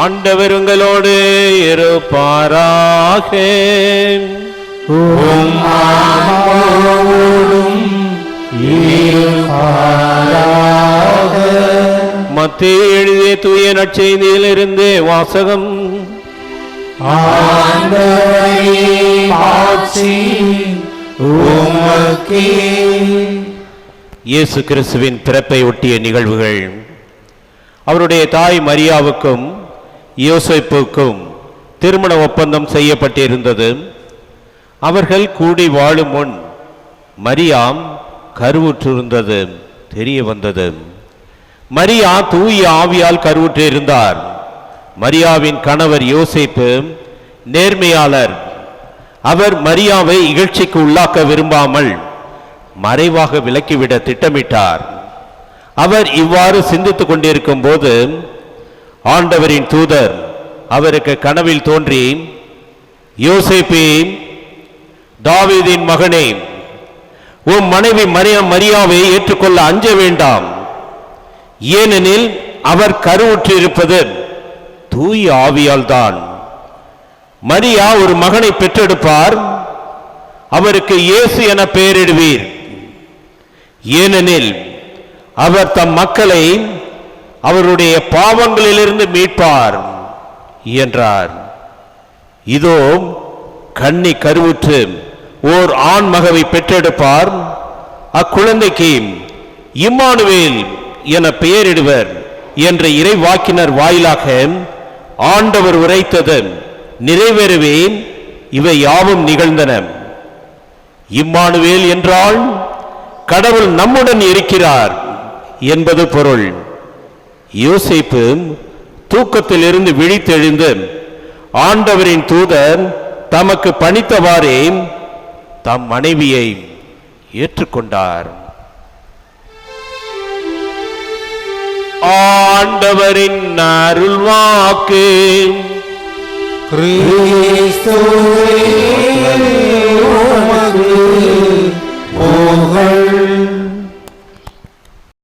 ஆண்டவர் உங்களோடு இருப்பாராக. மத்தேயு எழுதிய தூய நற்செய்தியில் இருந்து வாசகம். இயேசு கிறிஸ்துவின் பிறப்பை ஒட்டிய நிகழ்வுகள். அவருடைய தாய் மரியாவுக்கும் யோசேப்புக்கும் திருமண ஒப்பந்தம் செய்யப்பட்டிருந்தது. அவர்கள் கூடி வாழும் முன் மரியாம் கருவுற்றிருந்தது தெரிய வந்தது. மரியா தூய ஆவியால் கருவுற்றிருந்தார். மரியாவின் கணவர் யோசேப்பு நேர்மையாளர். அவர் மரியாவை இகழ்ச்சிக்கு உள்ளாக்க விரும்பாமல் மறைவாக விலக்கிவிட திட்டமிட்டார். அவர் இவ்வாறு சிந்தித்துக் கொண்டிருக்கும் போது ஆண்டவரின் தூதர் அவருக்கு கனவில் தோன்றி, யோசேப்பே, தாவீதின் மகனே, உன் மனைவி மரியாவை ஏற்றுக்கொள்ள அஞ்ச வேண்டாம். ஏனெனில் அவர் கருவுற்றிருப்பது தூய ஆவியால் தான். மரியா ஒரு மகனை பெற்றெடுப்பார். அவருக்கு இயேசு என பெயரிடுவீர். ஏனெனில் அவர் தம் மக்களை அவருடைய பாவங்களிலிருந்து மீட்பார் என்றார். இதோ கன்னி கருவுற்று ஓர் ஆண் மகவை பெற்றெடுப்பார். அக்குழந்தைக்கு இம்மானுவேல் என பெயரிடுவர் என்ற இறைவாக்கினர் வாயிலாக ஆண்டவர் உரைத்தது நிறைவேறவே இவை யாவும் நிகழ்ந்தன. இம்மானுவேல் என்றால் கடவுள் நம்முடன் இருக்கிறார் என்பது பொருள். யோசேப்பு தூக்கத்தில் இருந்து விழித்தெழுந்து ஆண்டவரின் தூதர் தமக்கு பணித்தவாறே தம் மனைவியை ஏற்றுக்கொண்டார். ஆண்டவரின் அருள்வாக்கு. கிறிஸ்துவே